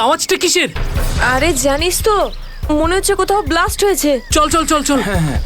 আওয়াজটা কিসের? আরে জানিস তো, মনে হচ্ছে কোথাও ব্লাস্ট হয়েছে। চল চল চল চল। হ্যাঁ হ্যাঁ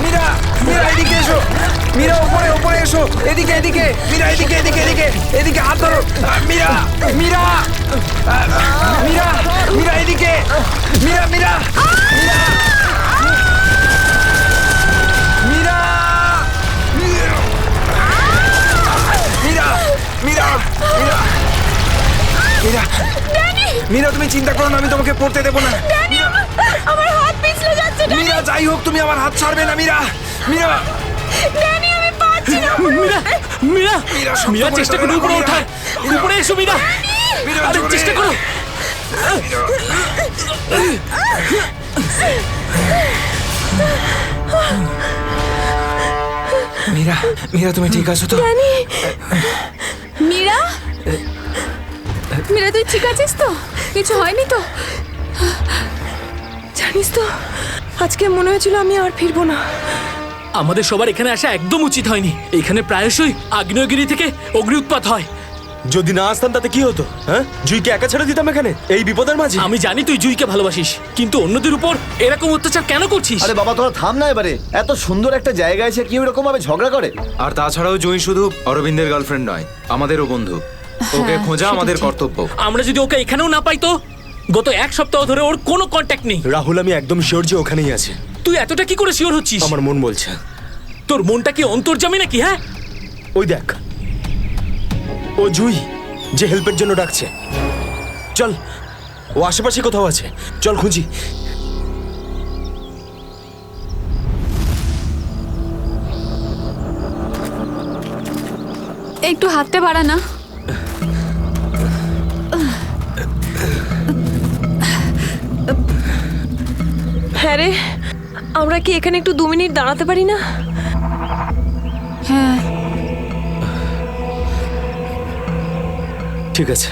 মীরা, মীরা এদিকে এসো। মীরা উপরে উপরে এসো। এদিকে এদিকে মীরা, এদিকে এদিকে এদিকে এদিকে হাত ধরো। মীরা, মীরা, মীরা, মীরা এদিকে। মীরা, মীরা, মীরা, মীরা, মীরা, মীরা, মীরা, মীরা, মীরা তুমি চিন্তা করো না, আমি তোমাকে পড়তে দেবো না। আমার হাত পিছলে যাচ্ছে। মীরা যাই হোক তুমি আমার হাত ছাড়বে না। মীরা, মীরা, ড্যানি আমি পাচ্ছি না। মীরা মীরা মীরা, শক্ত মীরা করে চেষ্টা ধরে করো উপরে রাখো, ওঠার। মীরা। উপরে এসো মীরা। মীরা, আরে জোরে। চেষ্টা করো। মীরা, মীরা তুমি ঠিক আছো তো? মীরা, মীরা তুই ঠিক আছিস তো? কিছু হয়নি তো? জানিস তো, আজকে মনে হয়েছিল আমি আর ফিরবো না। আমাদের সবার এখানে আসা একদম উচিত হয়নি। এখানে প্রায়শই আগ্নেয়গিরি থেকে অগ্নি উৎপাত হয়। যদি না আসতাম তাতে কি হতো? হ্যাঁ, জুইকে একা ছেড়ে দিতাম এখানে এই বিপদের মাঝে? আমি জানি তুই জুইকে ভালোবাসিস, কিন্তু অন্যদের উপর এরকম অত্যাচার কেন করছিস? আরে বাবা তোরা থাম না এবারে। এত সুন্দর একটা জায়গায় এসে কেউ এরকম ভাবে ঝগড়া করে? আর তাছাড়াও জুঁই শুধু অরবিন্দের গার্লফ্রেন্ড নয়, আমাদেরও বন্ধু। ওকে খোঁজা আমাদের কর্তব্য। আমরা যদি ওকে এখানেও না পাই তো? গত এক সপ্তাহ ধরে ওর কোনো কন্ট্যাক্ট নেই। রাহুল, আমি একদম শিওর যে ওখানেই আছে। তুই এতটা কি করে শিওর হচ্ছিস? আমার মন বলছে। তোর মনটা কি অন্তর্যামী নাকি? হ্যাঁ, ওই দেখ, ও জুই যে হেল্পের জন্য ডাকছে। চল, ও আশেপাশে কোথাও আছে, চল খুঁজি। একটু হাতটা বাড়া না। হ্যাঁ রে, আমরা কি এখানে একটু 2 মিনিট দাঁড়াতে পারি না? হ্যাঁ, ঠিক আছে,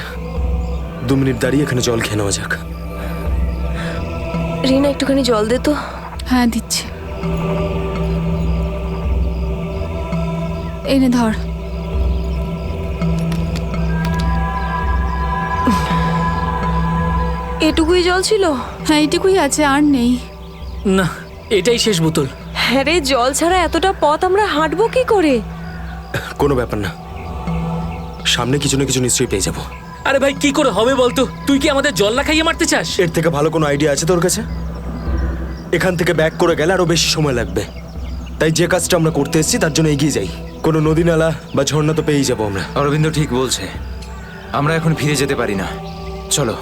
2 মিনিট দাঁড়িয়ে এখানে জল খেয়ে নেওয়া যাক। রিনা একটুখানি জল দে তো। হ্যাঁ দিচ্ছি। এই নে ধর। এটুকুই জল ছিল? হ্যাঁ এইটুকুই আছে, আর নেই। না, এটাই শেষ বোতল। হ্যাঁ রে, জল ছাড়া এতটা পথ আমরা হাঁটবো কি করে? কোনো ব্যাপার না, সামনে কিছু না কিছু নিশ্চয়ই পেয়ে যাবো। আরে ভাই, কি করে হবে বলতো? তুই কি আমাদের জল না খাইয়ে মারতে চাস? এর থেকে ভালো কোনো আইডিয়া আছে তোর কাছে? এখান থেকে ব্যাক করে গেলে আরো বেশি সময় লাগবে। তাই যে কাজটা আমরা করতে এসেছি তার জন্য এগিয়ে যাই। কোনো নদী নালা বা ঝর্ণা তো পেয়েই যাবো আমরা। অরবিন্দ ঠিক বলছে, আমরা এখন ফিরে যেতে পারি না। চলো।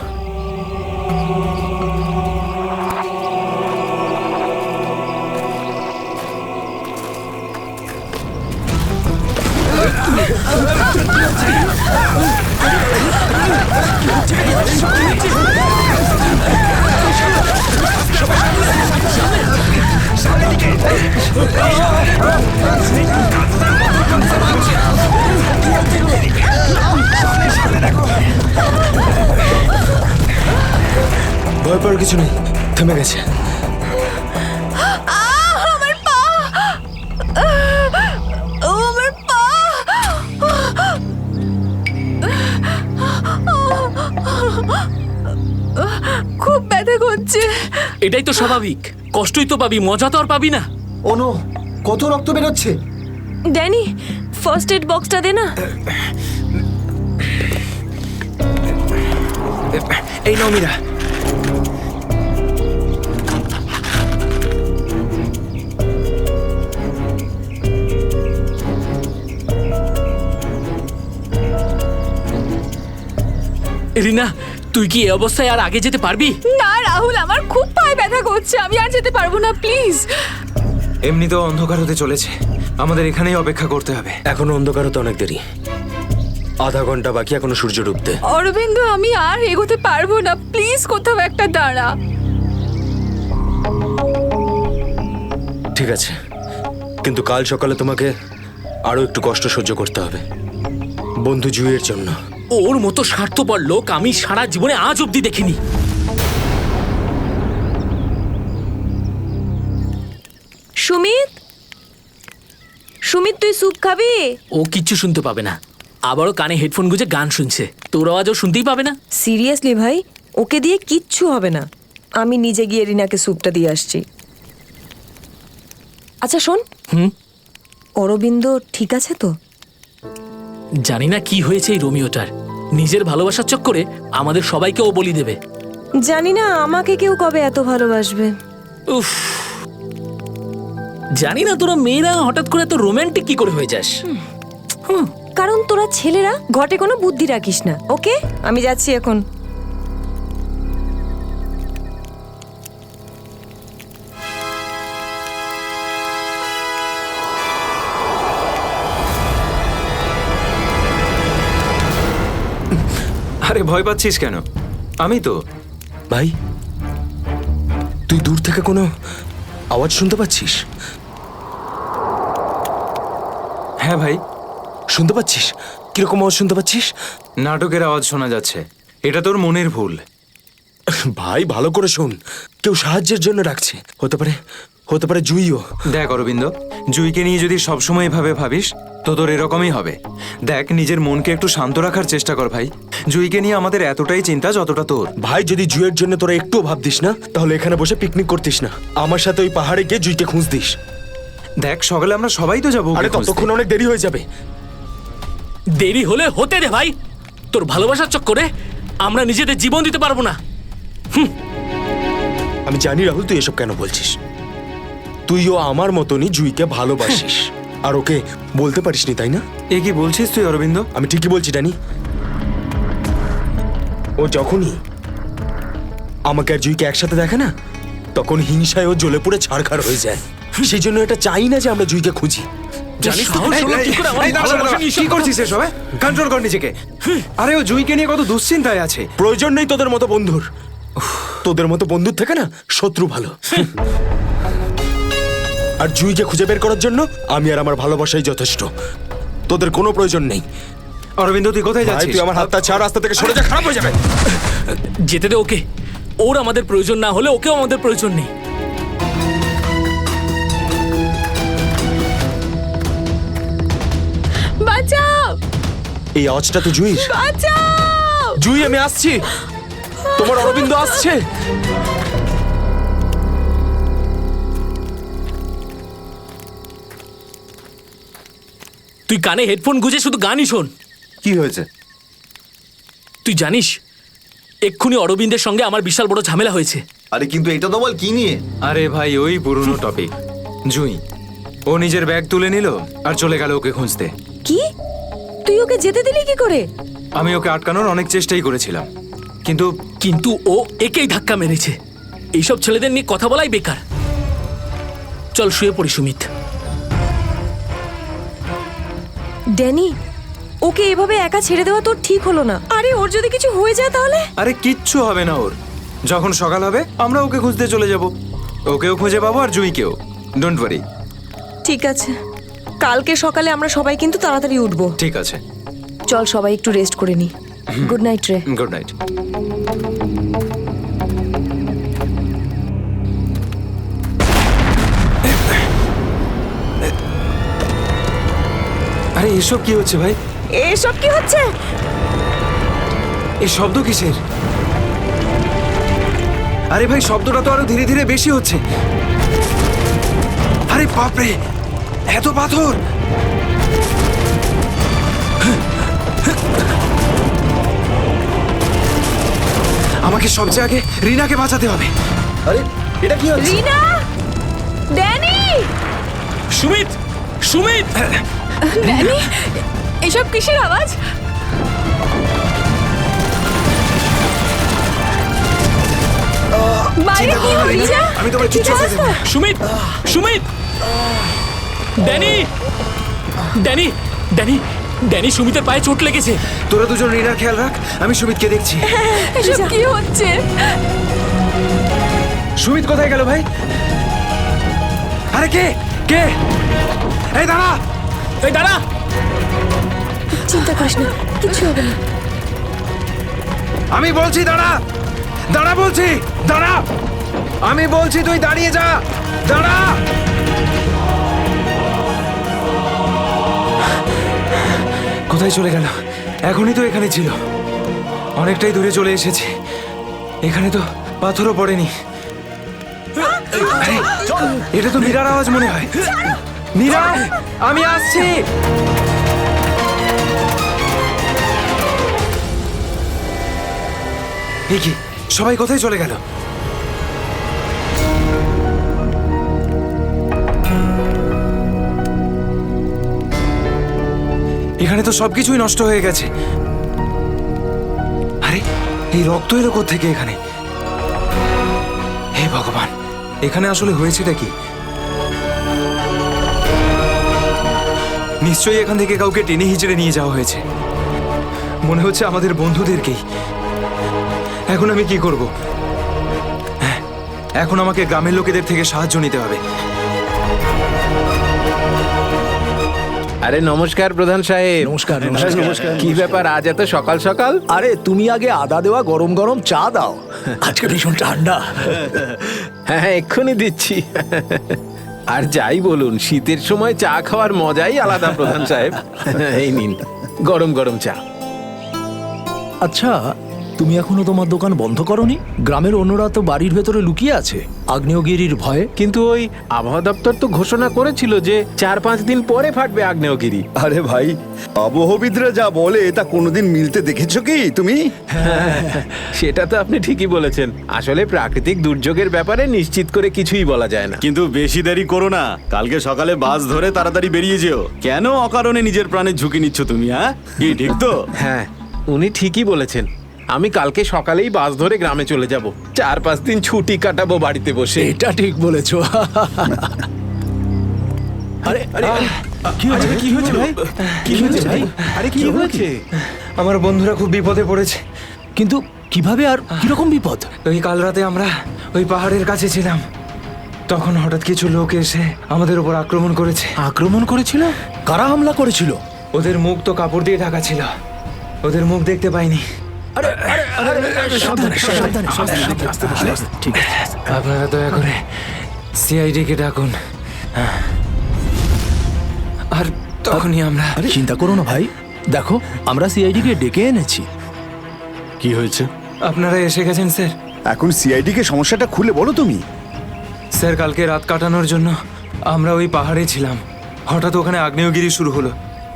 ভয় পাওয়ার কিছু নেই, থেমে গেছে। আমার পা, আমার পা। খুব ব্যথা করছে। এটাই তো স্বাভাবিক, কষ্টই তো পাবি, মজা তো আর পাবি না। ও নো, কত রক্ত বেরোচ্ছে। ড্যানি, ফার্স্ট এড বক্সটা দে না। এই নাও মীরা। রিনা, তুই কি এই অবস্থায় আর আগে যেতে পারবি? না রাহুল, আমার খুব পায়ে ব্যথা করছে, আমি আর যেতে পারবো না, প্লিজ। এমনিতেও অন্ধকার হতে চলেছে, আমাদের এখানেই অপেক্ষা করতে হবে। এখনো অন্ধকার হতে অনেক দেরি, আধা ঘন্টা বাকি এখনো সূর্য ডুবতে। অরবিন্দ, আমি আর এগোতে পারবো না, প্লিজ কোথাও একটা দাঁড়া। ঠিক আছে, কিন্তু কাল সকালে তোমাকে আরো একটু কষ্ট সহ্য করতে হবে বন্ধু জুইয়ের জন্য। ওর মতো স্বার্থপর লোক আমি সারা জীবনে আজ অব্দি দেখিনি। সুমিত, সুমিত তুই স্যুপ খাবি? ও কিচ্ছু শুনতে পাবে না, আবারও কানে হেডফোন গুঁজে গান শুনছে, তোর আওয়াজও শুনতেই পাবে না। সিরিয়াসলি ভাই, ওকে দিয়ে কিচ্ছু হবে না। আমি নিজে গিয়ে রিনাকে স্যুপটা দিয়ে আসছি। আচ্ছা শোন, অরবিন্দ ঠিক আছে তো? জানি না কি হয়েছে এই রোমিওটার, নিজের ভালোবাসার চক্করে আমাদের সবাইকে ও বলি দেবে। জানি না আমাকে কেউ কবে এত ভালোবাসবে। উফ, জানি না তোরা মেয়েরা হঠাৎ করে এত রোমান্টিক কি করে হয়ে যাস। কারণ তোরা ছেলেরা ঘটে কোনো বুদ্ধি রাখিস না। ওকে, আমি যাচ্ছি এখন। আরে ভয় পাচ্ছিস কেন? আমি তো। ভাই, তুই দূর থেকে কোনো আওয়াজ শুনতে পাচ্ছিস? হ্যাঁ ভাই, শুনতে পাচ্ছিস? কিরকম আওয়াজ শুনতে পাচ্ছিস? নাটকের আওয়াজ শোনা যাচ্ছে। এটা তোর মনের ভুল। ভাই ভালো করে শোন, কেউ সাহায্যের জন্য ডাকছে। হতে পারে জুইও। দেখ অরবিন্দ, জুইকে নিয়ে যদি সবসময় এভাবে ভাবিস তো তোর এরকমই হবে। দেখ, নিজের মনকে একটু শান্ত রাখার চেষ্টা কর ভাই। জুইকে নিয়ে আমাদের এতটাই চিন্তা যতটা তোর। ভাই, যদি জুইয়ের জন্য তোরা একটুও ভাবতিস না, তাহলে এখানে বসে পিকনিক করতিস না। আমার সাথে ওই পাহাড়ে গিয়ে জুইকে খুঁজতিস। দেখ, সকালে আমরা সবাই তো যাবো। আরে ততক্ষণ অনেক দেরি হয়ে যাবে। দেরি হলে হতে দে ভাই, তোর ভালোবাসার চক্করে আমরা নিজেদের জীবন দিতে পারবো না। আমি জানি রাহুল, তুই এসব কেন বলছিস। তুইও আমার মতনই জুইকে ভালোবাসিস, আর ওকে বলতে পারিসনি, তাই না? এ কি বলছিস তুই অরবিন্দ? আমি ঠিকই বলছি ডানি। ও যখনই আমাকে আর জুইকে একসাথে দেখে না, তখন হিংসায় ও জ্বলে পুড়ে ছারখার হয়ে যায়। সেই জন্য এটা চাই না যে আমরা জুইকে খুঁজি। জানিস তো সাহস হলো কি করে আমার ভালোবাসা নিয়ে কি করছিস এসব? কন্ট্রোল কর নিজেকে। আরে ও জুইকে নিয়ে কত দুশ্চিন্তায় আছে। প্রয়োজন নেই তোদের মতো বন্ধুর। তোদের মতো বন্ধুর থেকে না শত্রু ভালো। আর জুইকে খুঁজে বের করার জন্য আমি আর আমার ভালোবাসাই যথেষ্ট। তোদের কোনো প্রয়োজন নেই। অরবিন্দ, তুই কোথায় ভাই, যাচ্ছিস? তুই আমার হাতটা ছাড়, রাস্তা থেকে সরে যা, খারাপ হয়ে যাবে। যেতে দে ওকে, ওর আমাদের প্রয়োজন না হলে ওকেও আমাদের প্রয়োজন নেই। বাঁচাও, এই আওয়াজটা তো জুই। বাঁচাও। জুই, আমি আসছি। তোমার অরবিন্দ আসছে। তুই কানে হেডফোন গুঁজে শুধু গানই শোন। কি হয়েছে? তুই জানিস এক্ষুনি অরবিন্দের সঙ্গে আমার বিশাল বড় ঝামেলা হয়েছে। আরে কিন্তু এটা তো বল, কি নিয়ে? আরে ভাই, ওই পুরনো টপিক। জুই ও নিজের ব্যাগ তুলে নিল আর চলে গেল ওকে খুঁজতে। কি? তুই ওকে যেতে দিলি কি করে? আমি ওকে আটকানোর অনেক চেষ্টাই করেছিলাম, কিন্তু কিন্তু ও একেই ধাক্কা মেরেছে। এইসব ছেলেদের নিয়ে কথা বলাই বেকার। চল শুয়ে পড়ি সুমিত। ড্যানি, ওকে এভাবে একা ছেড়ে দেওয়া তোর ঠিক হলো না। আরে ওর যদি কিছু হয়ে যায় তাহলে? আরে কিচ্ছু হবে না ওর। যখন সকাল হবে আমরা ওকে খুঁজতে চলে যাব। ওকেও খুঁজে পাবো আর জুইকেও। Don't worry. ঠিক আছে, কালকে সকালে আমরা সবাই কিন্তু তাড়াতাড়ি উঠবো। ঠিক আছে, চল সবাই একটু রেস্ট করে নি। গুড নাইট রে। Good night. আরে এসব কি হচ্ছে ভাই? এসব কি হচ্ছে? এই শব্দ কিসের? আরে ভাই, শব্দটা তো আরো ধীরে ধীরে বেশি হচ্ছে। আরে বাপরে, এত পাথর! আমাকে সবচেয়ে আগে রিনাকে বাঁচাতে হবে। আরে এটা কি হচ্ছে? রিনা, ড্যানি, সুমিত, সুমিত! ড্যানি, এসব কিসের আওয়াজ? বাইরে কি হচ্ছে? আমি তোমার কিচ্ছু হতে দেব না। Sumit, Sumit! Danny Danny Danny Danny সুমিতের পায়ে চোট লেগেছে। তোরা দুজন রিনার খেয়াল রাখ, আমি সুমিতকে দেখছি। এসব কি হচ্ছে? সুমিত কোথায় গেল ভাই? আরে কে কে? এই দাঁড়া! এই দাঁড়া! চিন্তা করিস না, কিচ্ছু হবে না। আমি বলছি দাঁড়া! দাঁড়া বলছি! দাঁড়া! আমি বলছি তুই দাঁড়িয়ে যা! দাঁড়া! কোথায় চলে গেল? এখনই তো এখানে ছিল। অনেকটাই দূরে চলে এসেছি। এখানে তো পাথরও পড়েনি। আরে, এটা তো মীরার আওয়াজ মনে হয়। মীরা, আমি আসছি। এই কি, সবাই কোথায় চলে গেল? এখানে তো সবকিছুই নষ্ট হয়ে গেছে। আরে, এই রক্ত এলো কোত্থেকে এখানে? হে ভগবান, এখানে আসলে হয়েছেটা কি? নিশ্চয়ই এখান থেকে কাউকে টেনে হিচড়ে নিয়ে যাওয়া হয়েছে। মনে হচ্ছে আমাদের বন্ধুদেরকেই। এখন আমি কি করব? হ্যাঁ, এখন আমাকে গ্রামের লোকেদের থেকে সাহায্য নিতে হবে। আরে নমস্কার প্রধান সাহেব। নমস্কার কি ব্যাপার আজ এত সকাল সকাল? আরে তুমি আগে আদা দেওয়া গরম গরম চা দাও, আজকে ভীষণ ঠান্ডা। হ্যাঁ এক্ষুনি দিচ্ছি। আর যাই বলুন, শীতের সময় চা খাওয়ার মজাই আলাদা প্রধান সাহেব। এই নিন গরম গরম চা। আচ্ছা, তুমি এখনো তোমার দোকান বন্ধ করনি? গ্রামের অন্যরা তো বাড়ির ভেতরে লুকিয়ে আছে আগ্নেয়গিরির ভয়ে। কিন্তু ওই আবহাওয়া দপ্তর তো ঘোষণা করেছিল যে 4-5 দিন পরে ফাটবে আগ্নেয়গিরি। আরে ভাই, আবহবিদরা যা বলে তা কোনোদিন মিলতে দেখেছো কি তুমি? সেটা তো আপনি ঠিকই বলেছেন। আসলে প্রাকৃতিক দুর্যোগের ব্যাপারে নিশ্চিত করে কিছুই বলা যায় না। কিন্তু বেশি দেরি করো না, কালকে সকালে বাস ধরে তাড়াতাড়ি বেরিয়ে যেও। কেন অকারণে নিজের প্রাণের ঝুঁকি নিচ্ছ তুমি? হ্যাঁ, কি ঠিক তো? হ্যাঁ, উনি ঠিকই বলেছেন। আমি কালকে সকালেই বাস ধরে গ্রামে চলে যাব। 4-5 দিন ছুটি কাটাবো বাড়িতে বসে। এটা ঠিক বলেছো। আরে আরে কি হয়েছে? কি হয়েছে ভাই? কি হয়েছে ভাই? আরে কি হয়েছে? আমার বন্ধুরা খুব বিপদে পড়েছে। কিন্তু কিভাবে আর কিরকম বিপদ? ওই কাল রাতে আমরা ওই পাহাড়ের কাছে ছিলাম, তখন হঠাৎ কিছু লোক এসে আমাদের উপর আক্রমণ করেছে। আক্রমণ করেছিল? কারা হামলা করেছিল? ওদের মুখ তো কাপড় দিয়ে ঢাকা ছিল, ওদের মুখ দেখতে পাইনি। সাবধানে সাবধানে সাবধানে, আস্তে বসো, আস্তে। ঠিক আছে। আপনারা দয়া করে সিআইডি কে ডাকুন। আর তখনই আমরা চিন্তা করো না ভাই, দেখো আমরা সিআইডি কে ডেকে এনেছি। কি হয়েছে? আপনারা এসে গেছেন স্যার। এখন সিআইডি কে সমস্যাটা খুলে বলো তুমি। স্যার, কালকে রাত কাটানোর জন্য আমরা ওই পাহাড়ে ছিলাম। হঠাৎ ওখানে আগ্নেয়গিরি শুরু হলো,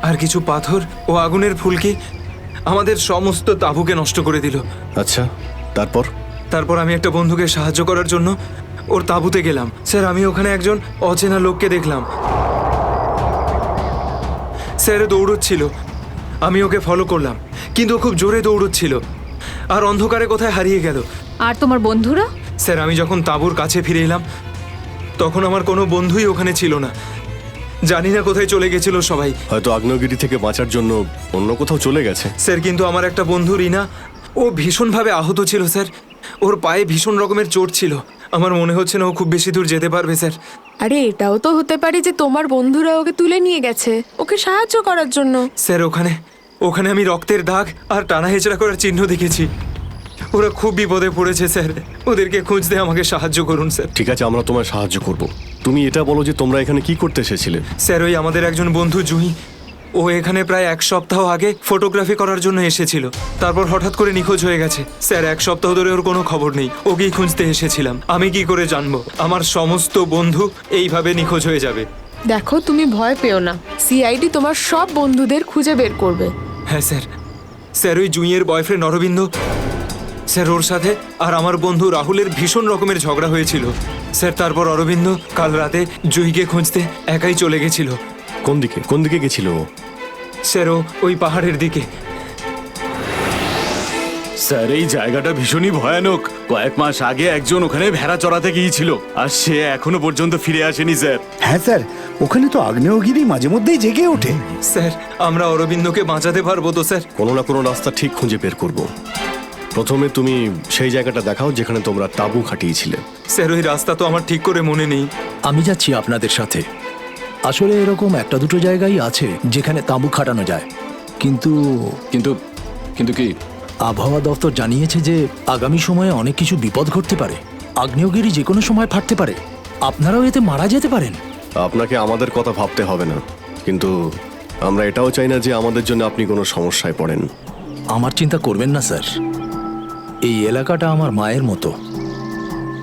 আর কিছু পাথর ও আগুনের ফুলকি আমাদের সমস্ত তাঁবুকে নষ্ট করে দিল। আচ্ছা, তারপর? তারপর আমি একটা বন্ধুকে সাহায্য করার জন্য ওর তাঁবুতে গেলাম। স্যার, আমি ওখানে একজন অচেনা লোককে দেখলাম। স্যার দৌড়চ্ছিল, আমি ওকে ফলো করলাম, কিন্তু ও খুব জোরে দৌড়চ্ছিল আর অন্ধকারে কোথায় হারিয়ে গেল। আর তোমার বন্ধুরা? স্যার, আমি যখন তাঁবুর কাছে ফিরে এলাম তখন আমার কোনো বন্ধুই ওখানে ছিল না। জানি না কোথায় চলে গেছিল সবাই। হয়তো আগ্নেয়গিরি থেকে বাঁচার জন্য অন্য কোথাও চলে গেছে। স্যার, কিন্তু আমার একটা বন্ধু রিনা, ও ভীষণভাবে আহত ছিল স্যার। ওর পায়ে ভীষণ রকমের চোট ছিল। আমার মনে হচ্ছে না ও খুব বেশি দূর যেতে পারবে স্যার। আরে এটাও তো হতে পারে যে তোমার বন্ধুরা ওকে তুলে নিয়ে গেছে ওকে সাহায্য করার জন্য। স্যার, ওখানে আমি রক্তের দাগ আর টানা হেঁচড়া করার চিহ্ন দেখেছি। ওরা খুব বিপদে পড়েছে স্যার, ওদেরকে খুঁজতে আমাকে সাহায্য করুন স্যার। ঠিক আছে, আমরা তোমায় সাহায্য করব। তুমি এটা বলো যে তোমরা এখানে কি করতে এসেছিলে? স্যার, ওই আমাদের একজন বন্ধু জুহি, ও এখানে প্রায় 1 সপ্তাহ আগে ফটোগ্রাফি করার জন্য এসেছিল। তারপর হঠাৎ করে নিখোঁজ হয়ে গেছে স্যার। 1 সপ্তাহ ধরে ওর কোনো খবর নেই। ওকেই খুঁজতে এসেছিলাম। আমি কি করে জানবো আমার সমস্ত বন্ধু এইভাবে নিখোঁজ হয়ে যাবে? দেখো, তুমি ভয় পেও না, সিআইডি তোমার সব বন্ধুদের খুঁজে বের করবে। হ্যাঁ স্যার। স্যার, ওই জুঁইয়ের বয়ফ্রেন্ড অরবিন্দ স্যার, ওর সাথে আর আমার বন্ধু রাহুলের ভীষণ রকমের ঝগড়া হয়েছিল স্যার। তারপর অরবিন্দ কাল রাতে জুঁইকে খুঁজতে একাই চলে গেছিল। কোন দিকে গেছিল ও? স্যার, ও ওই পাহাড়ের দিকে। স্যার, এই জায়গাটা ভীষণই ভয়ানক। কয়েক মাস আগে একজন ওখানে ভেড়া চড়াতে গিয়েছিল আর সে এখনো পর্যন্ত ফিরে আসেনি স্যার। হ্যাঁ স্যার, ওখানে তো আগ্নেয়গিরি মাঝে মধ্যেই জেগে ওঠে। স্যার আমরা অরবিন্দকে বাঁচাতে পারবো তো স্যার? কোনো না কোনো রাস্তা ঠিক খুঁজে বের করব। প্রথমে তুমি সেই জায়গাটা দেখাও যেখানে তোমরা তাঁবু খাটিয়েছিলে। স্যার ওই রাস্তা তো আমার ঠিক করে মনে নেই। আমি যাচ্ছি আপনাদের সাথে। আসলে এরকম একটা দুটো জায়গায় আছে যেখানে তাঁবু খাটানো যায়, কিন্তু কিন্তু কিন্তু কি? আবহাওয়া দপ্তর জানিয়েছে যে আগামী সময়ে অনেক কিছু বিপদ ঘটতে পারে। আগ্নেয়গিরি যে কোনো সময় ফাটতে পারে, আপনারাও এতে মারা যেতে পারেন। আপনাকে আমাদের কথা ভাবতে হবে না, কিন্তু আমরা এটাও চাই না যে আমাদের জন্য আপনি কোনো সমস্যায় পড়েন। আমার চিন্তা করবেন না স্যার, এই এলাকাটা আমার মায়ের মতো,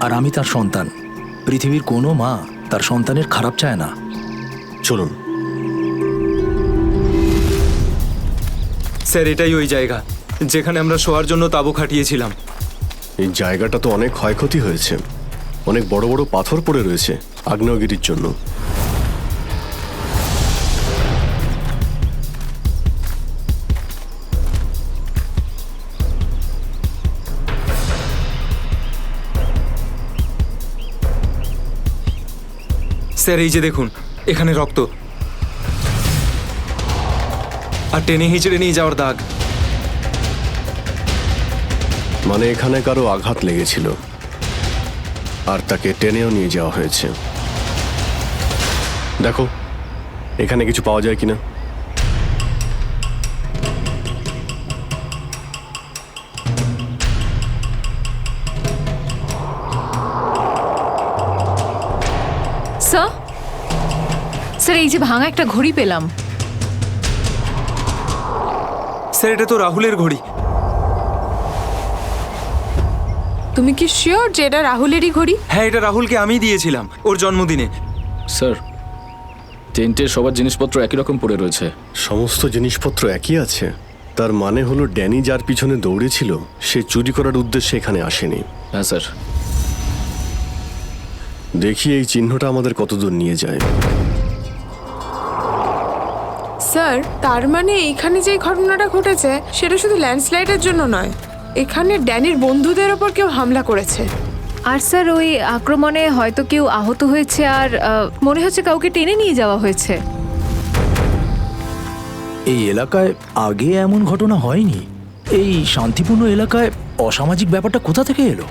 আর আমি তার সন্তান। পৃথিবীর কোনো মা তার সন্তানের খারাপ চায় না। চলুন। স্যার এটাই ওই জায়গা যেখানে আমরা শোয়ার জন্য তাঁবু খাটিয়েছিলাম। এই জায়গাটা তো অনেক ক্ষয়ক্ষতি হয়েছে, অনেক বড় বড় পাথর পড়ে রয়েছে আগ্নেয়গিরির জন্য। স্যার এই যে দেখুন, এখানে রক্ত আর টেনে হিঁচড়ে নিয়ে যাওয়ার দাগ। মানে এখানে কারো আঘাত লেগেছিল আর তাকে টেনেও নিয়ে যাওয়া হয়েছে। দেখো এখানে কিছু পাওয়া যায় কিনা। স্যার স্যার এই যে ভাঙা একটা ঘড়ি পেলাম। স্যার এটা তো রাহুলের ঘড়ি। তুমি কি শিওর যে এটা রাহুলেরই ঘড়ি? হ্যাঁ এটা রাহুলকে আমিই দিয়েছিলাম ওর জন্মদিনে। স্যার টেন্টের সবার জিনিসপত্র একই রকম পড়ে রয়েছে। সমস্ত জিনিসপত্র একই আছে, তার মানে হলো ড্যানি যার পিছনে দৌড়েছিল সে চুরি করার উদ্দেশ্যে এখানে আসেনি। হ্যাঁ স্যার। দেখি এই চিহ্নটা আমাদের কতদূর নিয়ে যায়। স্যার তার মানে এখানে যে ঘটনাটা ঘটেছে সেটা শুধু ল্যান্ডস্লাইডের জন্য নয়, এখানে ড্যানির বন্ধুদের ওপর কেউ হামলা করেছে। আর স্যার ওই আক্রমণে হয়তো কেউ আহত হয়েছে, আর মনে হচ্ছে কাউকে টেনে নিয়ে যাওয়া হয়েছে। এই এলাকায় আগে এমন ঘটনা হয়নি। এই শান্তিপূর্ণ এলাকায় অসামাজিক ব্যাপারটা কোথা থেকে এলো?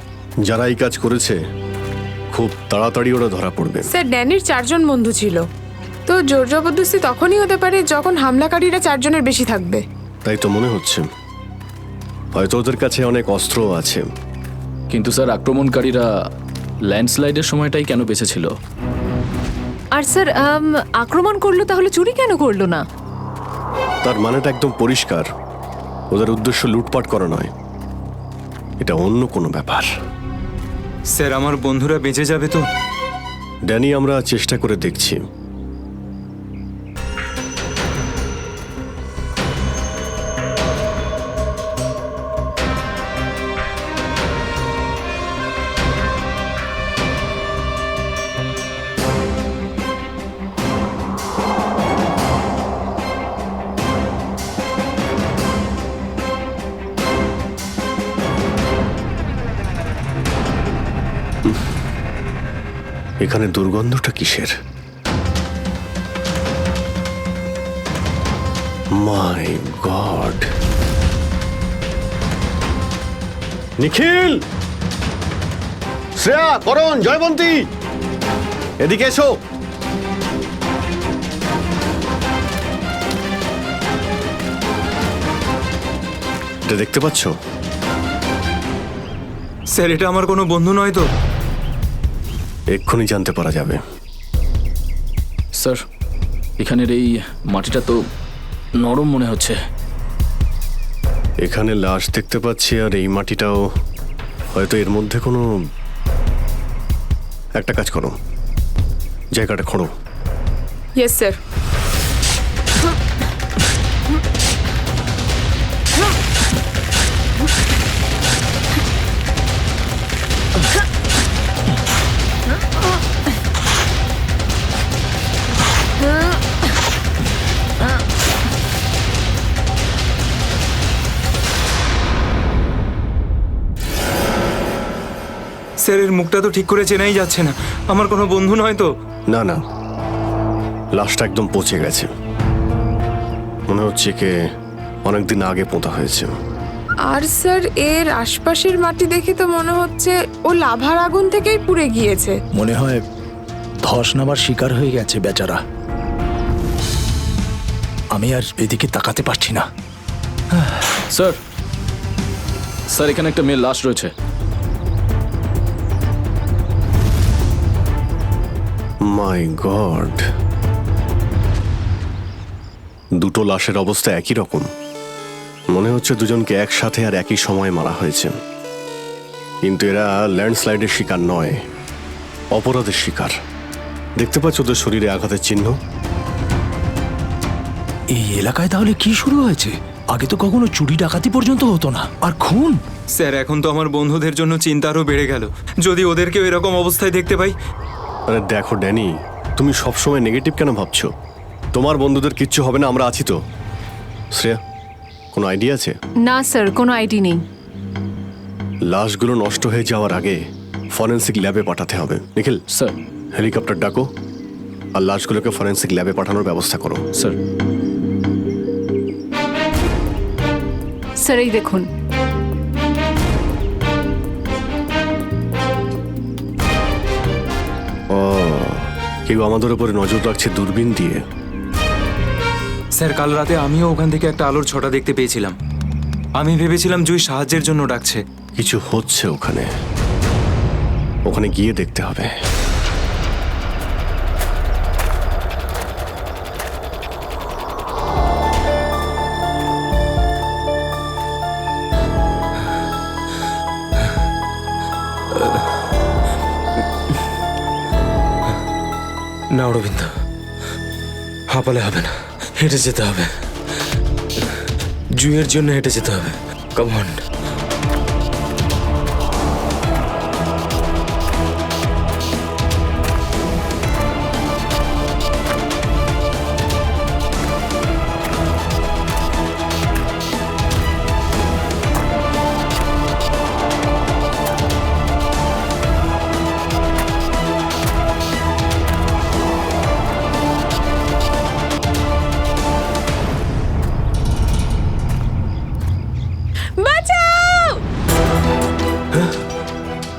যারা এই কাজ করেছে খুব তাড়াতাড়ি ওরা ধরা পড়বে। স্যার ড্যানির 4 জন বন্ধু ছিল, তো জোর জবরদস্তি তখনই হতে পারে যখন হামলাকারীরা 4 জনের বেশি থাকবে। তাই তো মনে হচ্ছে, হয়তো ওদের কাছে অনেক অস্ত্র আছে। কিন্তু স্যার আক্রমণকারীরা ল্যান্ডস্লাইডের সময়টাই কেন বেঁচেছিল? আর স্যার আক্রমণ করলো তাহলে চুরি কেন করলো না? তার মানেটা একদম পরিষ্কার, ওদের উদ্দেশ্য লুটপাট করা নয়, এটা অন্য কোনো ব্যাপার। স্যার আমার বন্ধুরা বেঁচে যাবে তো? ড্যানি আমরা চেষ্টা করে দেখছি। এখানে দুর্গন্ধটা কিসের? মাই গড! নিখিল, শ্রেয়া, করণ, জয়বন্তী, এদিকে এসো। এটা দেখতে পাচ্ছ? স্যার এটা আমার কোনো বন্ধু নয় তো? এক্ষুনি জানতে পারা যাবে। স্যার এখানের এই মাটিটা তো নরম মনে হচ্ছে। এখানে লাশ দেখতে পাচ্ছি, আর এই মাটিটাও হয়তো এর মধ্যে কোনো একটা কাজ করো, জায়গাটা খোঁড়ো। Yes sir. স্যার এর মুখটা তো ঠিক করে চেনাই যাচ্ছে না। আমার কোনো বন্ধু নয় তো? না না, লাশটা একদম পচে গেছে, মনে হচ্ছে কে অনেকদিন আগে পোঁতা হয়েছে। আর স্যার এর আশপাশের মাটি দেখে তো মনে হচ্ছে ও লাভার আগুন থেকেই পুড়ে গিয়েছে। মনে হয় ধস নামার শিকার হয়ে গেছে বেচারা। আমি আর এদিকে তাকাতে পারছি না। স্যার স্যার এখানে একটা মেয়ের লাশ রয়েছে। মাই গড, দুটো লাশের অবস্থা একই রকম। মনে হচ্ছে দুজনকে একসাথে আর একই সময় মারা হয়েছে, কিন্তু এরা ল্যান্ডস্লাইডের শিকার নয়, অপরাধের শিকার। দেখতে পাচ্ছ ওদের শরীরে আঘাতের চিহ্ন? এই এলাকায় তাহলে কি শুরু হয়েছে? আগে তো কখনো চুরি ডাকাতি পর্যন্ত হতো না, আর খুন! স্যার এখন তো আমার বন্ধুদের জন্য চিন্তা আরও বেড়ে গেল, যদি ওদেরকেও এরকম অবস্থায় দেখতে পাই। আরে দেখো ড্যানি, তুমি সবসময় নেগেটিভ কেন ভাবছো? তোমার বন্ধুদের কিচ্ছু হবে না, আমরা আছি তো। শ্রেয়া, কোনো আইডিয়া আছে? না স্যার, কোনো আইডি নেই। লাশগুলো নষ্ট হয়ে যাওয়ার আগে ফরেন্সিক ল্যাবে পাঠাতে হবে। নিখিল স্যার। হেলিকপ্টার ডাকো আর লাশগুলোকে ফরেন্সিক ল্যাবে পাঠানোর ব্যবস্থা করো। স্যার। স্যার এই দেখুন। ও, কেউ আমাদের উপরে নজর রাখছে দূরবীন দিয়ে। স্যার কাল রাতে আমিও ওখান থেকে একটা আলোর ছটা দেখতে পেয়েছিলাম। আমি ভেবেছিলাম জুই সাহায্যের জন্য ডাকছে। কিছু হচ্ছে ওখানে, ওখানে গিয়ে দেখতে হবে। না অরবিন্দ, হাঁপালে হবে না, হেঁটে যেতে হবে। জুইয়ের জন্য হেঁটে যেতে হবে। Come on.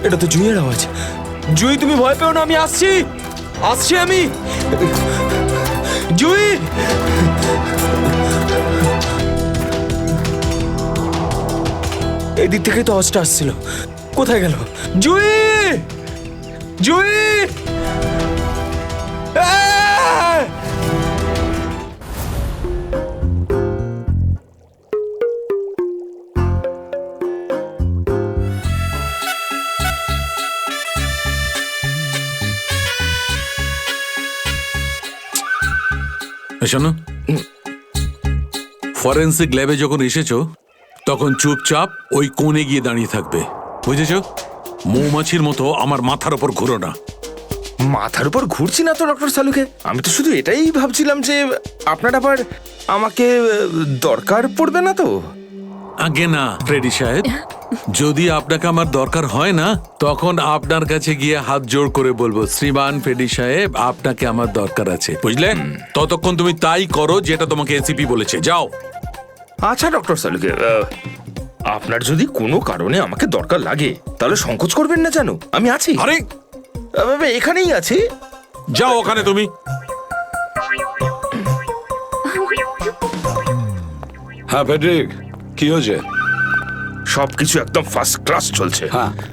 এটা তো জুইয়ের আওয়াজ। জুই তুমি ভয় পেও না, আমি আসছি, আসছি আমি। জুই, এই দিক থেকেই তো আওয়াজটা আসছিল, কোথায় গেল? জুই, জুই! শোনো, ফরেন্সিক ল্যাবে যখন এসেছো তখন চুপচাপ ওই কোণে গিয়ে দাঁড়িয়ে থাকবে, বুঝেছো? মৌমাছির মতো আমার মাথার উপর ঘুরো না। মাথার উপর ঘুরছি না তো ডক্টর সালুকে, আমি তো শুধু এটাই ভাবছিলাম যে আপনার আবার আমাকে দরকার পড়বে না তো। আগে না ফ্রেডি সাহেব, যদি আপনাকে আমার দরকার হয় না তখন আপনার কাছে গিয়ে হাত জোড় করে বলবো, শ্রীমান ফ্রেডি সাহেব আপনাকে আমার দরকার আছে, বুঝলেন? ততক্ষণ তুমি তাই করো যেটা তোমাকে এসিপি বলেছে, যাও। আচ্ছা ডক্টর সালুকে, আপনার যদি কোনো কারণে আমাকে দরকার লাগে তাহলে সংকোচ করবেন না, জানো আমি আছি। আরে এখানেই আছি, যাও ওখানে তুমি। হ্যাঁ ফেডরিক, কি হয়েছে? সবকিছু একদম ফার্স্ট ক্লাস চলছে।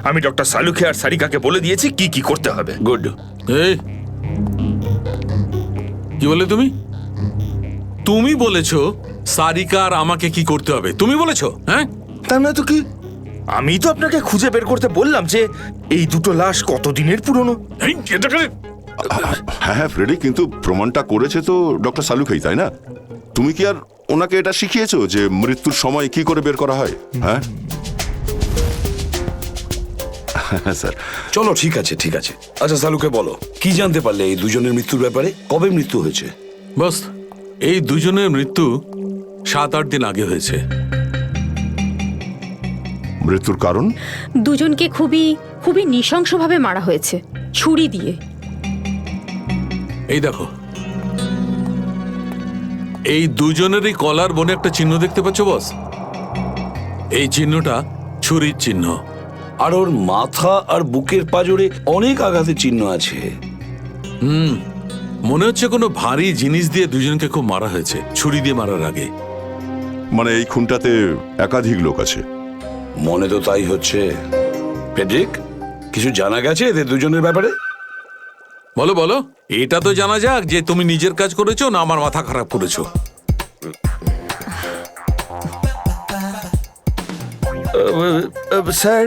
আমি ডক্টর সালুকে আর সারিকাকে বলে দিয়েছি কি কি করতে হবে। গুড। এই কি বলে তুমি? তুমি বলেছো সারিকা আর আমাকে কি করতে হবে? তুমি বলেছো? হ্যাঁ, তার না তো কি? আমি তো আপনাকে খুঁজে বের করতে বললাম যে এই দুটো লাশ কতদিনের পুরনো। হ্যাঁ হ্যাঁ ফ্রেডি, কিন্তু প্রমাণটা করেছে তো ডক্টর সালুকেই, তাই না? তুমি কি আর ওনাকে এটা শিখিয়েছো যে মৃত্যুর সময় কি করে বের করা হয়? হ্যাঁ স্যার। চলো ঠিক আছে, ঠিক আছে। আচ্ছা সালুকে বলো, কি জানতে পারলে এই দুজনের মৃত্যুর ব্যাপারে? কবে মৃত্যু হয়েছে? বস, এই দুজনের মৃত্যু 7-8 দিন আগে হয়েছে। মৃত্যুর কারণ? দুজনকে খুবই খুবই নৃশংসভাবে মারা হয়েছে, ছুরি দিয়ে। এই দেখো, এই দুজনেরই কলার বনে একটা চিহ্ন দেখতে পাচ্ছ বস? এই চিহ্নটা ছুরির চিহ্ন। আর ওর মাথা আর বুকের পাজরে অনেক আঘাতের চিহ্ন আছে। মনে হচ্ছে কোনো ভারী জিনিস দিয়ে দুজনকে খুব মারা হয়েছে, ছুরি দিয়ে মারার আগে। মানে এই খুনটাতে একাধিক লোক আছে। মনে তো তাই হচ্ছে। ফ্রেডরিক, কিছু জানা গেছে এদের দুজনের ব্যাপারে? বলো বলো, এটা তো জানা যাক যে তুমি নিজের কাজ করেছো না আমার মাথা খারাপ করেছো। স্যার,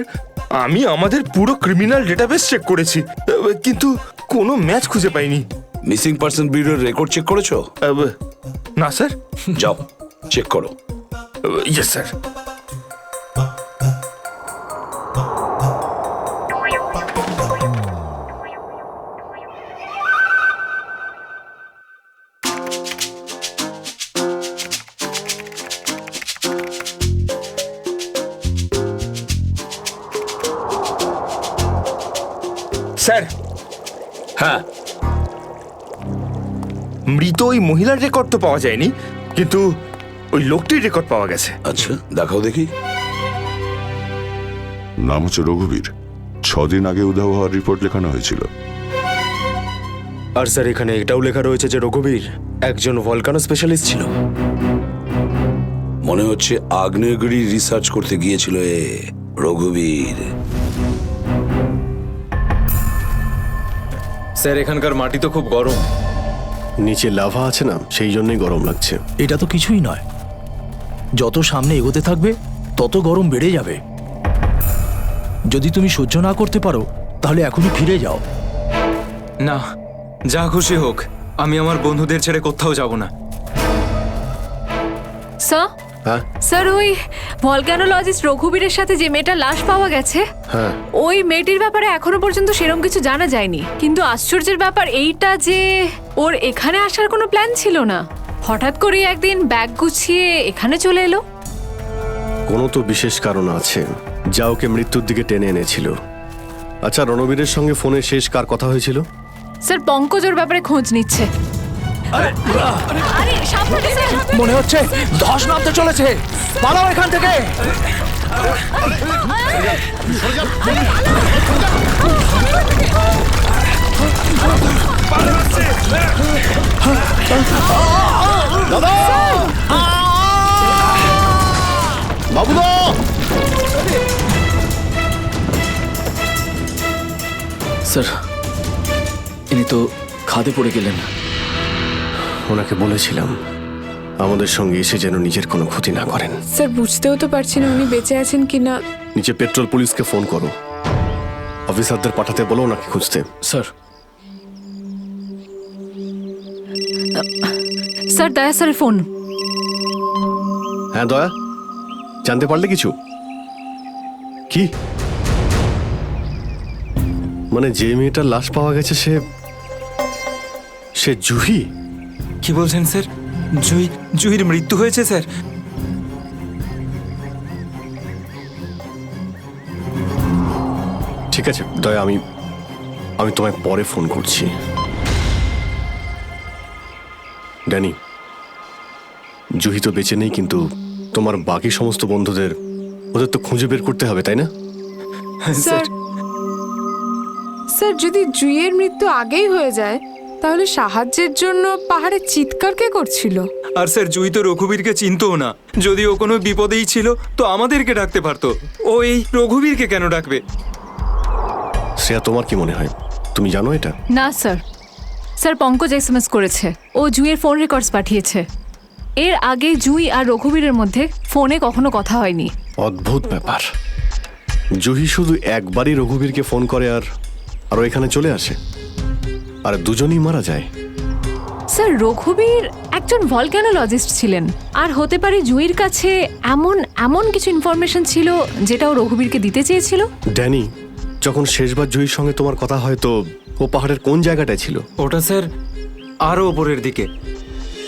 আমি আমাদের পুরো ক্রিমিনাল ডেটাবেস চেক করেছি, কিন্তু কোনো ম্যাচ খুঁজে পাইনি। মিসিং পার্সন ব্যুরোর রেকর্ড চেক করেছো? না স্যার। যাও চেক করো। Yes sir. স্যার, হ্যাঁ, মৃত ওই মহিলার রেকর্ড তো পাওয়া যায়নি, কিন্তু ওই লোকটির রেকর্ড পাওয়া গেছে। আচ্ছা দেখাও দেখি। নাম হচ্ছে রঘুবীর। 6 দিন আগে উধাও হওয়ার রিপোর্ট লেখানো হয়েছিল। আর স্যার, এখানে এটাও লেখা রয়েছে যে রঘুবীর একজন ভলকানো স্পেশালিস্ট ছিল। মনে হচ্ছে আগ্নেয়গিরি রিসার্চ করতে গিয়েছিল এ রঘুবীর। স্যার, এখানকার মাটি তো খুব গরম। নিচে লাভা আছে না, সেই জন্যই গরম লাগছে। এটা তো কিছুই নয়, যত সামনে এগোতে থাকবে তত গরম বেড়ে যাবে। যদি তুমি সহ্য না করতে পারো তাহলে এখনই ফিরে যাও। না, যা খুশি হোক, আমি আমার বন্ধুদের ছেড়ে কোথাও যাব না। স্যার, হ্যাঁ স্যার, ওই ভলক্যানোলজিস্ট রঘুবীরের সাথে যে মেয়েটার লাশ পাওয়া গেছে, হ্যাঁ, ওই মেয়েটির ব্যাপারে এখনো পর্যন্ত সেরকম কিছু জানা যায়নি। কিন্তু আশ্চর্যের ব্যাপার এইটা যে ওর এখানে আসার কোনো প্ল্যান ছিল না। হঠাৎ করে একদিন ব্যাগ গুছিয়ে এখানে চলে এলো। কোনো তো বিশেষ কারণ আছে যা ওকে মৃত্যুর দিকে টেনে এনেছিল। আচ্ছা, রণবীরের সঙ্গে ফোনে শেষ কার কথা হয়েছিল? স্যার, পঙ্কজ ওর ব্যাপারে খোঁজ নিচ্ছে। আরে সাবধানে স্যার, মনে হচ্ছে ধস নামতে চলেছে, পালাও এখান থেকে। বাবুদা, স্যার, ইনি তো খাদে পড়ে গেলেন। ওনাকে বলেছিলাম আমাদের সঙ্গে এসে যেন নিজের কোনো ক্ষতি না করেন। স্যার, বুঝতেও তো পারছি না উনি বেঁচে আছেন কিনা। নিচে পেট্রোল পুলিশকে ফোন করো, অফিসারদের পাঠাতে বলো ওনাকে খুঁজতে। স্যার, স্যার, দয়া স্যারের ফোন। হ্যাঁ দয়া, জানতে পারলে কিছু? কি মানে যে মেয়েটার লাশ পাওয়া গেছে সে জুহি? কি বলছেন স্যার? জুহির মৃত্যু হয়েছে স্যার? ঠিক আছে দয়া, আমি তোমায় পরে ফোন করছি। ড্যানি, জুহি তো বেঁচে নেই, কিন্তু তোমার বাকি সমস্ত বন্ধুদের ওদের তো খুঁজে বের করতে হবে, তাই না? স্যার, স্যার, যদি জুইয়ের মৃত্যু আগেই হয়ে যায় তাহলে সাহায্যের জন্য পাহাড়ে চিৎকার কে করছিল? আর স্যার, জুই তো রঘুবীরকে চিনতও না। যদি ও কোনো বিপদেই ছিল তো আমাদেরকে ডাকতে পারতো। ও এই রঘুবীরকে কেন ডাকবে? শ্রেয়া, তোমার কি মনে হয়? তুমি জানো এটা? না স্যার, স্যার পঙ্কজ এসএমএস করেছে, ও জুইয়ের ফোন রেকর্ডস পাঠিয়েছে। এর আগে জুই আর রঘুবীরের মধ্যে ফোনে কখনো কথা হয়নি। অদ্ভুত ব্যাপার, জুহি শুধু একবারই রঘুবীরকে ফোন করে আর ও এখানে চলে আসে, আর দুজনেই মারা যায়। স্যার, রঘুবীর একজন ভলক্যানোলজিস্ট ছিলেন, আর হতে পারে জুইয়ের কাছে এমন কিছু ইনফরমেশন ছিল যেটা ও রঘুবীরকে দিতে চেয়েছিল। ড্যানি, যখন শেষবার জুহির সঙ্গে তোমার কথা হয় তো ও পাহাড়ের কোন জায়গাটায় ছিল? ওটা স্যার আরো ওপরের দিকে।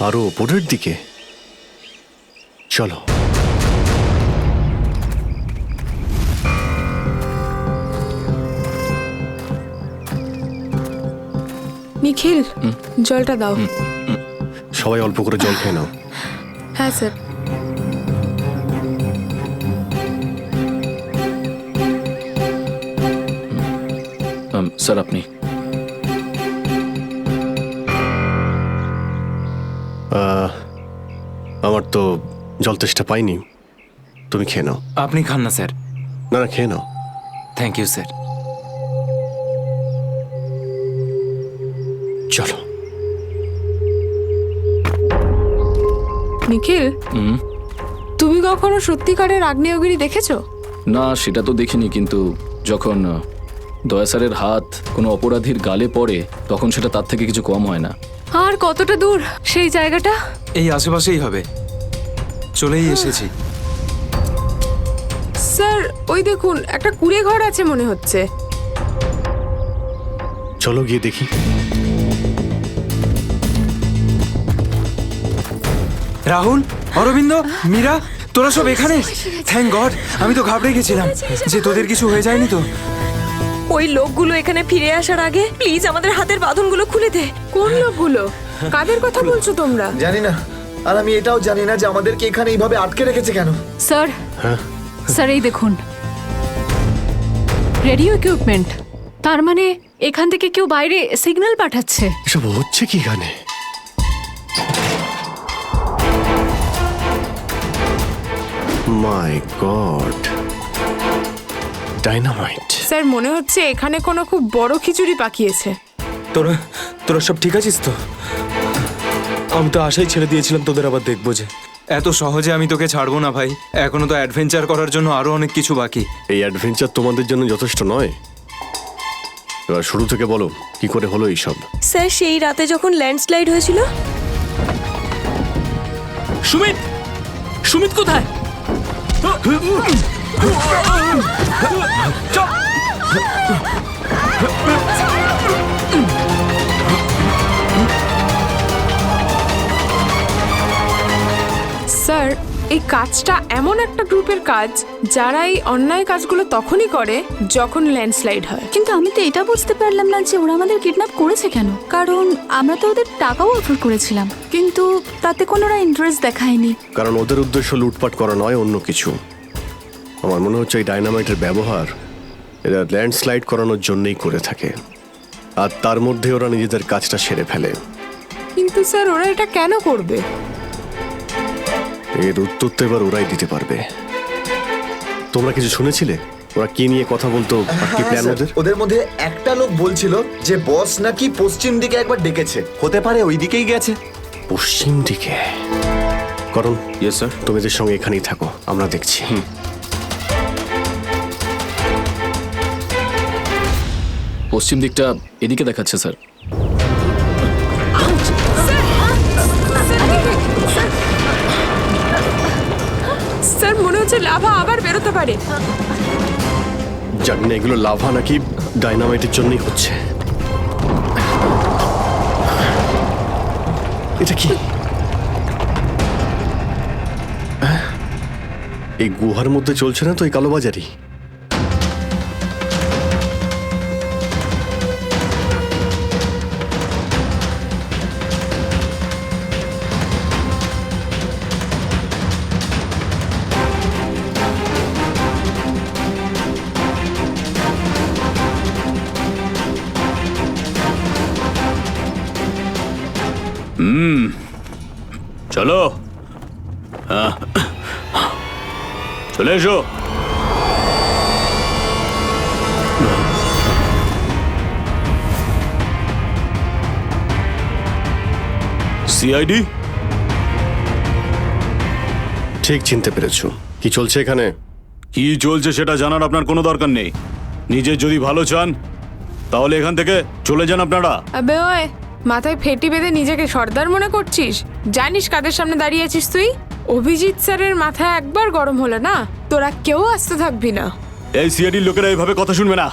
আরো ওপরের দিকে? চলো। নিখিল, জলটা দাও। সবাই অল্প করে জল খেয়ে নাও। হ্যাঁ স্যার। স্যার আপনি আমার তো জল তেষ্টা পাইনি, তুমি খেয়ে নাও। আপনি খান না স্যার। না না, খেয়ে নাও। Thank you sir. চলো। নিখিল, তুমি কখনো সত্যিকারের আগ্নেয়গিরি দেখেছো? না, সেটা তো দেখিনি, কিন্তু যখন দয়া স্যারের হাত কোনো অপরাধীর গালে পড়ে তখন সেটা তার থেকে কিছু কম হয় না। আর কতটা দূর সেই জায়গাটা? এই আশেপাশেই হবে, চলেই এসেছি। স্যার ওই দেখুন, একটা কুঁড়ে ঘর আছে মনে হচ্ছে। চলো গিয়ে দেখি। রাহুল, অরবিন্দ, মীরা, তোরা সব এখানে? থ্যাংক গড, আমি তো ঘাবড়ে গেছিলাম যে তোদের কিছু হয়ে যায়নি তো। ওই লোকগুলো এখানে ফিরে আসার আগে প্লিজ আমাদের হাতের বাঁধনগুলো খুলে দে। কোন লোকগুলো? কাদের কথা বলছো তোমরা? জানি না, আর আমি এটাও জানি না যে আমাদেরকে এখানে এইভাবে আটকে রেখেছে কেন। স্যার, স্যার এই দেখুন, রেডিও ইকুইপমেন্ট। তার মানে এখান থেকে কেউ বাইরে সিগন্যাল পাঠাচ্ছে। এসব হচ্ছে কি এখানে? মাই গড, ডাইনামাইট। স্যার মনে হচ্ছে এখানে কোনো খুব বড় খিচুড়ি পাকিয়েছে। তোরা তোরা সব ঠিক আছিস তো? আমি তো আশাই ছেড়ে দিয়েছিলাম তোদের আবার দেখবো যে। এত সহজে আমি তোকে ছাড়বো না ভাই, এখনো তো অ্যাডভেঞ্চার করার জন্য আরো অনেক কিছু বাকি। এই অ্যাডভেঞ্চার তোমাদের জন্য যথেষ্ট নয়? এবার শুরু থেকে বলো, কি করে হলো এইসব? স্যার সেই রাতে যখন ল্যান্ডস্লাইড হয়েছিল। সুমিত, সুমিত কোথায়? স্যার এই কাজটা এমন একটা গ্রুপের কাজ যারা এই অন্যায় কাজগুলো তখনই করে যখন ল্যান্ডস্লাইড হয়। কিন্তু আমি তো এটা বুঝতে পারলাম না যে ওরা আমাদের কিডন্যাপ করেছে কেন, কারণ আমরা তো ওদের টাকাও অফার করেছিলাম, কিন্তু তাতে কোনো ওরা ইন্টারেস্ট দেখায়নি। কারণ ওদের উদ্দেশ্য লুটপাট করা নয়, অন্য কিছু। আমার মনে হচ্ছে এই ডাইনামাইটের ব্যবহার এরা ল্যান্ডস্লাইড করানোর জন্যই করে থাকে, আর তার মধ্যে ওরা নিজেদের কাজটা সেরে ফেলে। কিন্তু স্যার ওরা এটা কেন করবে? এর উত্তর তো এবার ওরাই দিতে পারবে। তোমরা কিছু শুনেছিলে ওরা কি নিয়ে কথা বলতো? কি প্ল্যান ওদের? ওদের মধ্যে একটা লোক বলছিল যে বস নাকি পশ্চিম দিকে একবার ডেকেছে, হতে পারে ওই দিকেই গেছে। পশ্চিম দিকে? করণ, ইয়েস স্যার, তুমি এদের সঙ্গে এখানেই থাকো, আমরা দেখছি। পশ্চিম দিকটা এদিকে দেখাচ্ছে স্যার। স্যার মনে হচ্ছে লাভা আবার বেরোতে পারে। জানি না এগুলো লাভা নাকি ডাইনামাইটের জন্যই হচ্ছে। এটা কি? এই গুহার মধ্যে চলছে না তো এই কালোবাজারি? চলো, চলে এসো। সিআইডি? ঠিক চিনতে পেরেছো। কি চলছে এখানে? কি চলছে সেটা জানার আপনার কোনো দরকার নেই। নিজের যদি ভালো চান তাহলে এখান থেকে চলে যান আপনারা। আবে ওই, মাথায় ফেটি বেঁধে নিজেকে সর্দার মনে করছিস? জানিস কাদের সামনে দাঁড়িয়ে আছিস তুই? অভিজিৎ স্যারের মাথা একবার গরম হলো না, তোরা কেউ আসতে থাকবি না। এই সিআইডির লোকেরা এইভাবে কথা শুনবে না।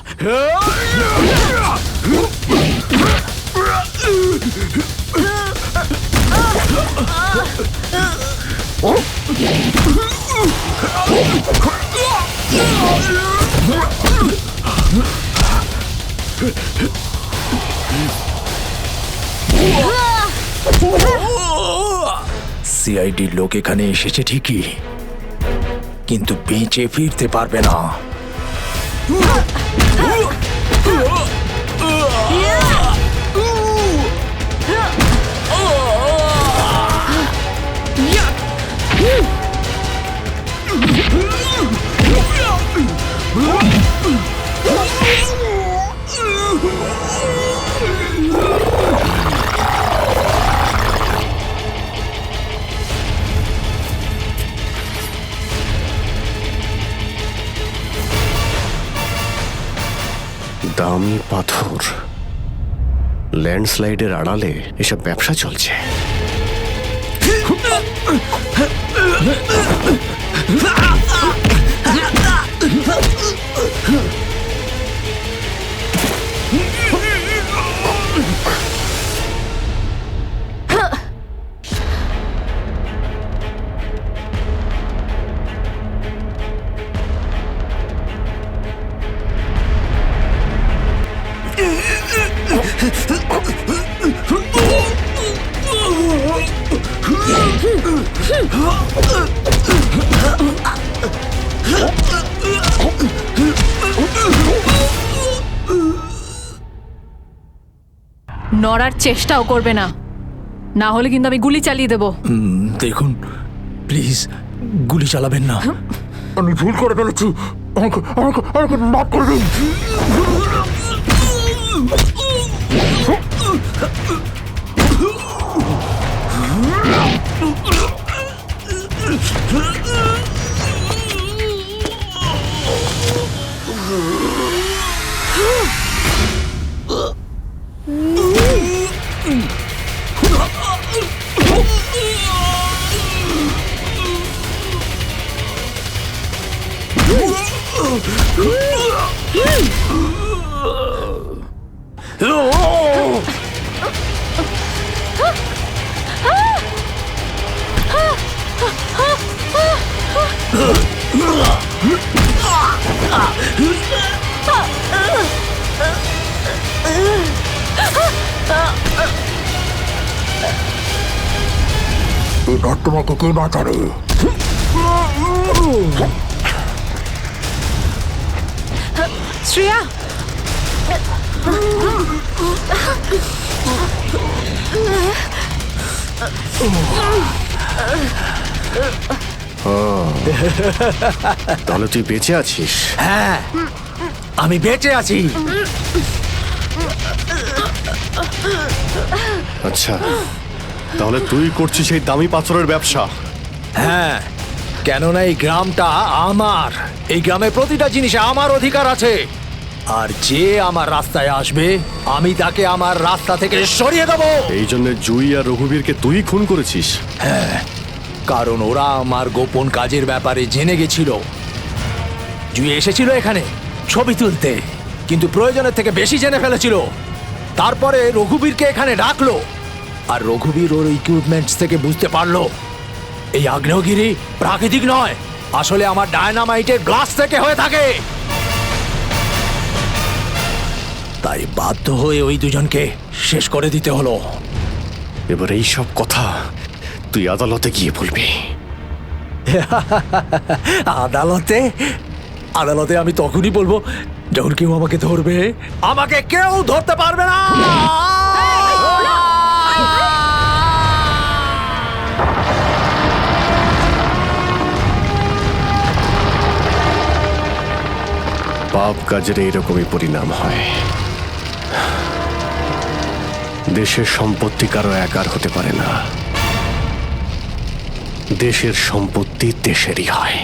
সিআইডির লোক এখানে এসেছে ঠিকই, কিন্তু বেঁচে ফিরতে পারবে না। দামি পাথর, ল্যান্ডস্লাইডের আড়ালে এসব ব্যবসা চলছে। নড়ার চেষ্টাও করবে না, না হলে কিন্তু আমি গুলি চালিয়ে দেবো। দেখুন প্লিজ, গুলি চালাবেন না। আমি ভুল করে ফেলেছি, আমাকে আমাকে আমাকে মাফ করে দিন। এবার তোমাকে কে বাঁচাবে? শ্রেয়া, তাহলে তুই বেঁচে আছিস? হ্যাঁ, আমি বেঁচে আছি। আচ্ছা, তাহলে তুই করছিস এই দামি পাথরের ব্যবসা? হ্যাঁ, কেননা এই গ্রামটা আমার। এই গ্রামের প্রতিটা জিনিসে আমার অধিকার আছে, আর যে আমার রাস্তায় আসবে আমি তাকে আমার রাস্তা থেকে সরিয়ে দেবো। এই জন্য জুই আর রঘুবীরকে তুই খুন করেছিস? হ্যাঁ, কারণ ওরা আমার গোপন কাজের ব্যাপারে জেনে গেছিল। জুই এসেছিল এখানে ছবি তুলতে, কিন্তু প্রয়োজনের থেকে বেশি জেনে ফেলেছিল। তারপরে রঘুবীরকে এখানে ডাকলো, আর রঘুবীর ওর ইকুইপমেন্টস থেকে বুঝতে পারলো এই আগ্নেয়গিরি প্রাকৃতিক নয়, আসলে আমার ডায়নামাইটের গ্লাস থেকে হয়ে থাকে। তাই বাধ্য হয়ে ওই দুজনকে শেষ করে দিতে হলো। এবার এই সব কথা তুই আদালতে গিয়ে বলবি। আদালতে? আদালতে আমি তখনই বলবো যখন কেউ আমাকে ধরবে। আমাকে কেউ ধরতে পারবে না। পাপ কাজের এইরকমই পরিণাম হয়। দেশের সম্পত্তি কারো একার হতে পারে না, দেশের সম্পত্তি দেশেরই হয়।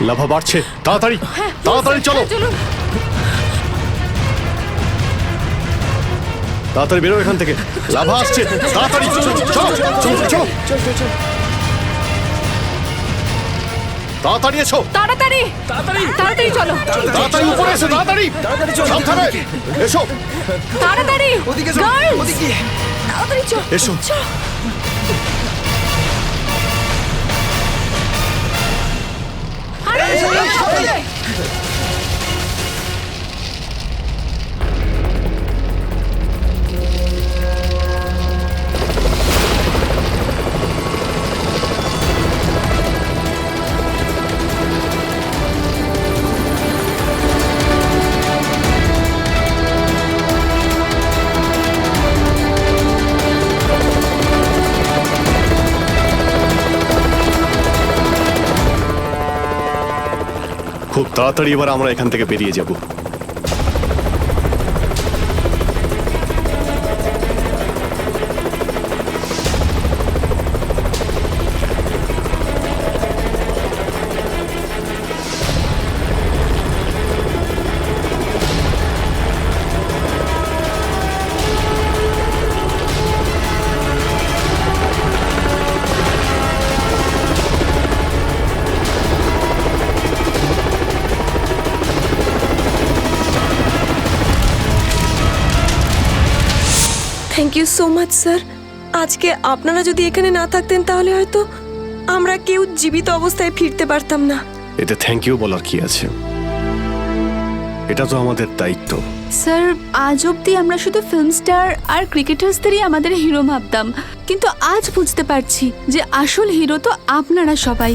লাভা বাড়ছে, তাড়াতাড়ি তাড়াতাড়ি চলো, তাড়াতাড়ি বেরো এখান থেকে। লাভা আসছে, তাড়াতাড়ি চলো চলো চলো, তাড়াতাড়ি এসো, তাড়াতাড়ি তাড়াতাড়ি তাড়াতাড়ি চলো, তাড়াতাড়ি উপরে এসো, তাড়াতাড়ি সাবধানে এসো, তাড়াতাড়ি ওদিকে ওদিকে তাড়াতাড়ি চলো, এসো। খুব তাড়াতাড়ি এবার আমরা এখান থেকে বেরিয়ে যাব। Thank you so much sir. আজকে আপনারা যদি এখানে না থাকতেন তাহলে হয়তো আমরা কেউ জীবিত অবস্থায় ফিরতে পারতাম না। এতে থ্যাংক ইউ বলার কি আছে, এটা তো আমাদের দায়িত্ব। স্যার, আজ অবধি আমরা শুধু ফিল্ম স্টার আর ক্রিকেটার্সদেরই আমাদের হিরো ভাবতাম, কিন্তু আজ বুঝতে পারছি যে আসল হিরো তো আপনারা সবাই।